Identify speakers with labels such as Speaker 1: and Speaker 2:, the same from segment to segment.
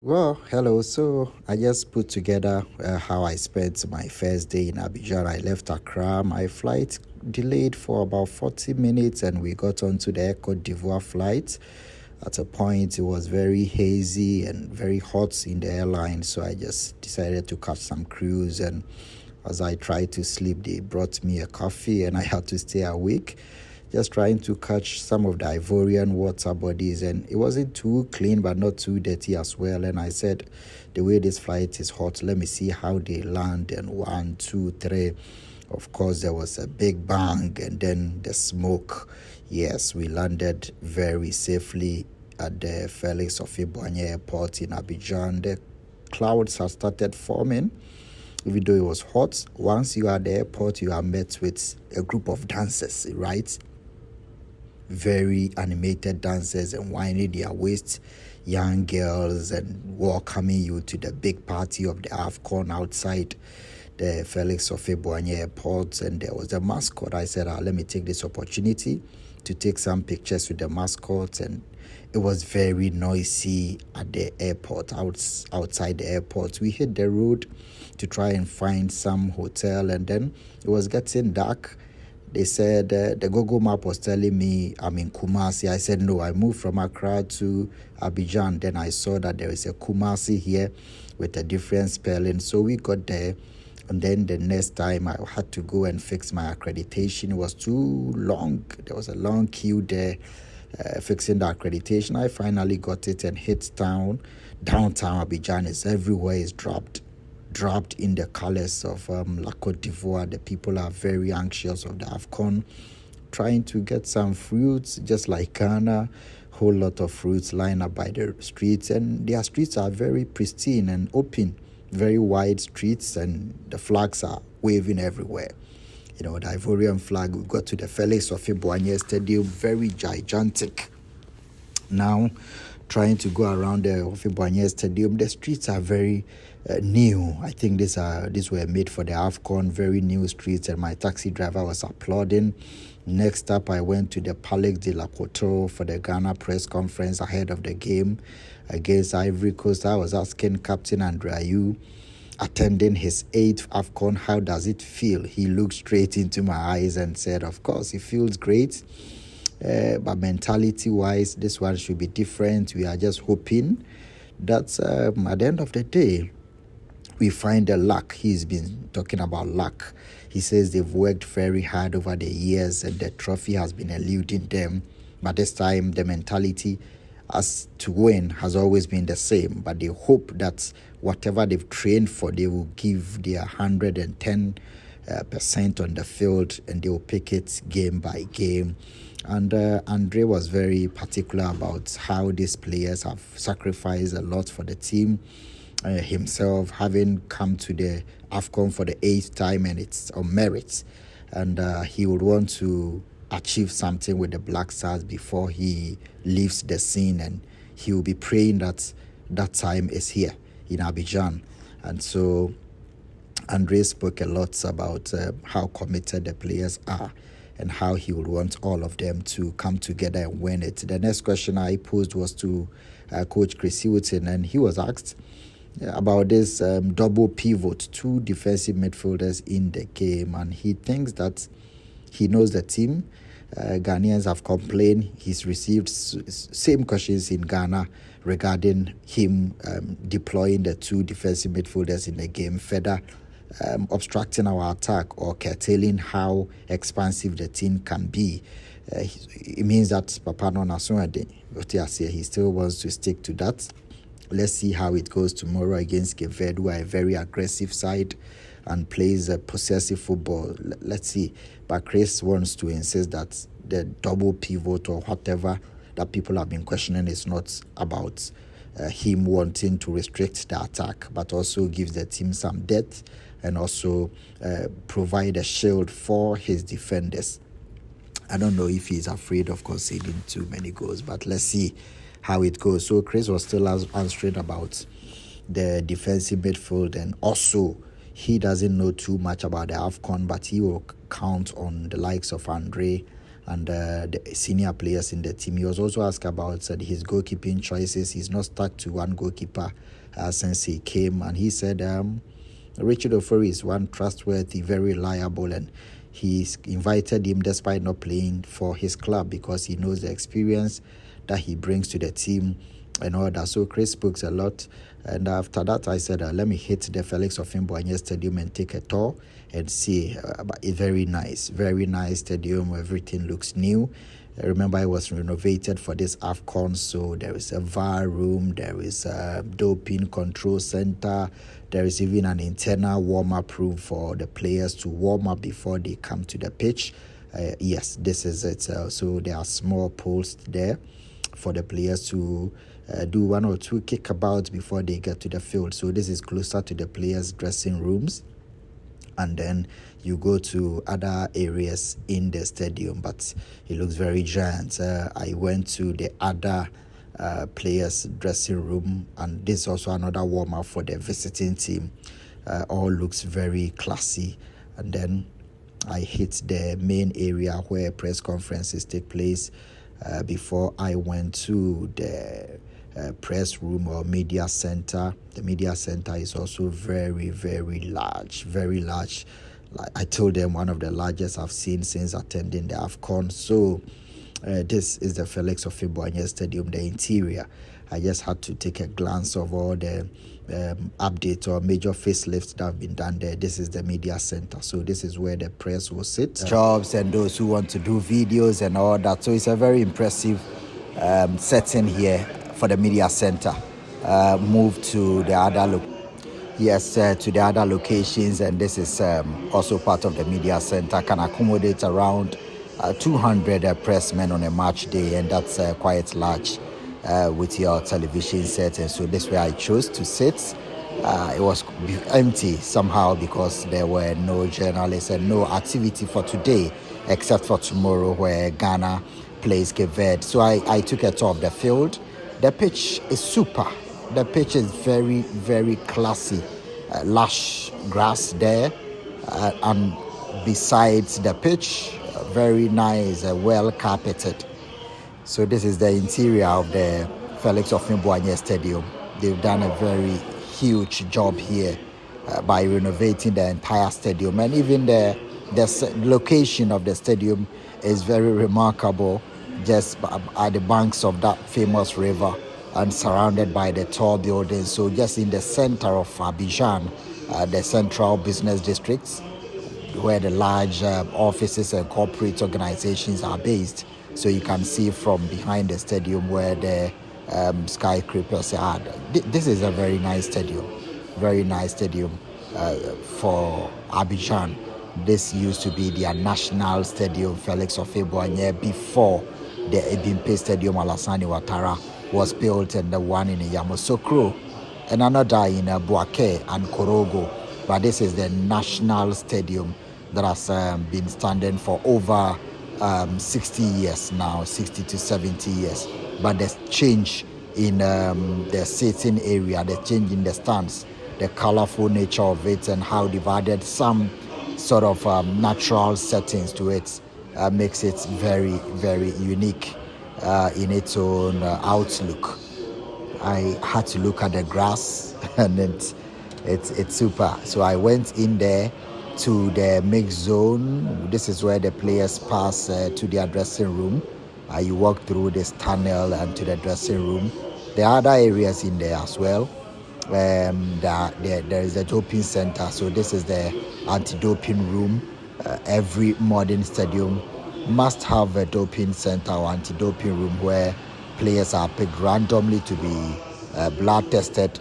Speaker 1: Well, hello. So I just put together how I spent my first day in Abidjan. I left Accra. My flight delayed for about 40 minutes and we got onto the Air Cote d'Ivoire flight. At a point, it was very hazy and very hot in the airline. So I just decided to catch some cruise. And as I tried to sleep, they brought me a coffee and I had to stay awake just trying to catch some of the Ivorian water bodies, and it wasn't too clean but not too dirty as well. And I said, the way this flight is hot, let me see how they land. And one, two, three. Of course, there was a big bang and then the smoke. Yes, we landed very safely at the Felix Ofe-Boigny Airport in Abidjan. The clouds had started forming. Even though it was hot, once you are at the airport, you are met with a group of dancers, right? Very animated dancers and winding their waists, young girls, and welcoming you to the big party of the AFCON outside the Felix Ofe-Boigny Airport. And there was a mascot. I said, let me take this opportunity to take some pictures with the mascot. And it was very noisy at the airport, outside the airport. We hit the road to try and find some hotel, and then it was getting dark. They said the Google map was telling me I'm in Kumasi. I said, no, I moved from Accra to Abidjan. Then I saw that there is a Kumasi here with a different spelling. So we got there. And then the next time I had to go and fix my accreditation. It was too long. There was a long queue there fixing the accreditation. I finally got it and hit town. Downtown Abidjan is everywhere is dropped in the colors of La Cote d'Ivoire. The people are very anxious of the AFCON, trying to get some fruits, just like Ghana. Whole lot of fruits lined up by the streets, and their streets are very pristine and open, very wide streets, and the flags are waving everywhere. You know, the Ivorian flag. We got to the Felix Ofe-Boigny Stadium, very gigantic. Now, trying to go around the Ofe-Boigny Stadium, the streets are very new. I think these were made for the AFCON, very new streets, and my taxi driver was applauding. Next up, I went to the Palais de la Coteau for the Ghana press conference ahead of the game against Ivory Coast. I was asking Captain Andrew, attending his 8th AFCON, how does it feel? He looked straight into my eyes and said, of course, it feels great. But mentality-wise, this one should be different. We are just hoping that at the end of the day, we find the luck. He's been talking about luck. He says they've worked very hard over the years and the trophy has been eluding them. But this time, the mentality as to win has always been the same. But they hope that whatever they've trained for, they will give their 110% on the field and they will pick it game by game. And Andre was very particular about how these players have sacrificed a lot for the team. Himself having come to the AFCON for the 8th time, and it's on merit. And he would want to achieve something with the Black Stars before he leaves the scene, and he will be praying that that time is here in Abidjan. And so Andre spoke a lot about how committed the players are and how he would want all of them to come together and win it. The next question I posed was to Coach Chris Hilton, and he was asked about this double pivot, 2 defensive midfielders in the game, and he thinks that he knows the team. Ghanaians have complained. He's received same questions in Ghana regarding him deploying the 2 defensive midfielders in the game, further obstructing our attack or curtailing how expansive the team can be. It means that Papa Nonasonade, he still wants to stick to that. Let's see how it goes tomorrow against Cape Verde, who are a very aggressive side and plays a possessive football. Let's see. But Chris wants to insist that the double pivot or whatever that people have been questioning is not about him wanting to restrict the attack, but also gives the team some depth and also provide a shield for his defenders. I don't know if he's afraid of conceding too many goals, but let's see how it goes. So Chris was still answering about the defensive midfield, and also he doesn't know too much about the AFCON, but he will count on the likes of Andre and the senior players in the team. He was also asked about his goalkeeping choices. He's not stuck to one goalkeeper since he came, and he said Richard Ofori is one trustworthy, very reliable, and he's invited him despite not playing for his club because he knows the experience that he brings to the team and all that. So Chris speaks a lot. And after that, I said, let me hit the Felix Ofimboanye Stadium and take a tour and see. But it's very nice stadium. Everything looks new. Remember, it was renovated for this AFCON, so there is a VAR room, there is a doping control center, there is even an internal warm-up room for the players to warm up before they come to the pitch. Yes, this is it. So there are small posts there for the players to do one or two kickabouts before they get to the field. So this is closer to the players' dressing rooms. And then you go to other areas in the stadium, but it looks very giant. I went to the other players' dressing room, and this is also another warm-up for the visiting team. All looks very classy. And then I hit the main area where press conferences take place before I went to the press room or media center. The media center is also very, very large, very large. Like I told them, one of the largest I've seen since attending the AFCON. So this is the Felix Ofimboanye Stadium, the interior. I just had to take a glance of all the updates or major facelifts that have been done there. This is the media center. So this is where the press will sit. Jobs and those who want to do videos and all that. So it's a very impressive setting here for the media center. Move to the other to the other locations, and this is also part of the media center. Can accommodate around 200 pressmen on a match day, and that's quite large with your television set. And so this is where I chose to sit. It was empty somehow because there were no journalists and no activity for today except for tomorrow where Ghana plays Cape Verde. So I took a tour of the field. The pitch is super. The pitch is very, very classy. Lush grass there. And besides the pitch, very nice, well carpeted. So this is the interior of the Felix Ofimboanye Stadium. They've done a very huge job here by renovating the entire stadium. And even the location of the stadium is very remarkable, just at the banks of that famous river and surrounded by the tall buildings. So just in the center of Abidjan, the central business districts, where the large offices and corporate organizations are based. So you can see from behind the stadium where the skyscrapers are. This is a very nice stadium for Abidjan. This used to be their national stadium, Felix Ofimboanye, before the Ebimpe Stadium Alassane Ouattara was built, and the one in Yamoussoukro, and another in Bouaké and Korogo. But this is the national stadium that has been standing for over 60 years now, 60 to 70 years. But the change in the sitting area, the change in the stands, the colorful nature of it, and how they've added some sort of natural settings to it makes it very, very unique in its own outlook. I had to look at the grass and it's super. So I went in there to the mixed zone. This is where the players pass to their dressing room. You walk through this tunnel and to the dressing room. There are other areas in there as well. There is a doping center. So this is the anti-doping room. Every modern stadium must have a doping center or anti-doping room where players are picked randomly to be blood tested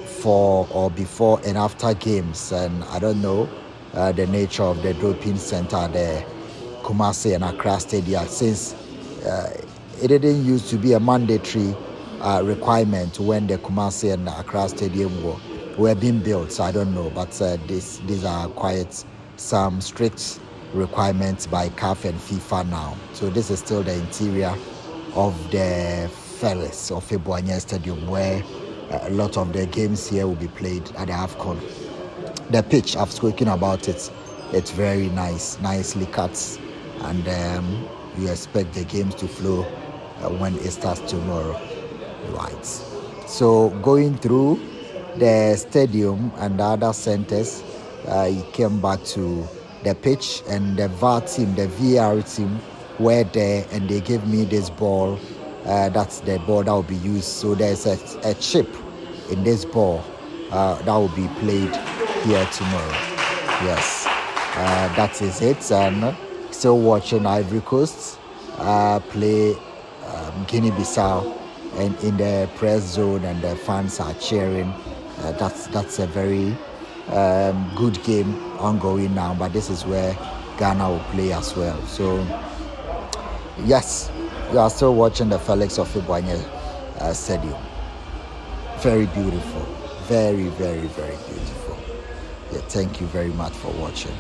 Speaker 1: for or before and after games. And I don't know the nature of the doping center, the Kumasi and Accra Stadium, since it didn't used to be a mandatory requirement when the Kumasi and Accra Stadium were being built. So I don't know, but these are quite some strict requirements by CAF and FIFA now. So this is still the interior of the Felix Ofimboanye Stadium, where a lot of the games here will be played at the AFCON. The pitch, I've spoken about it. It's very nice, nicely cut, and you expect the games to flow when it starts tomorrow. Right. So going through the stadium and the other centers, he came back to the pitch, and the VAR team, the VR team, were there, and they gave me this ball. That's the ball that will be used. So there's a chip in this ball that will be played here tomorrow. Yes, that is it. And still watching Ivory Coast play Guinea-Bissau, and in the press zone, and the fans are cheering. That's a very good game ongoing now, but this is where Ghana will play as well. So yes, you are still watching the Felix Ofibwanye Stadium. Very beautiful, very, very, very beautiful. Yeah, thank you very much for watching.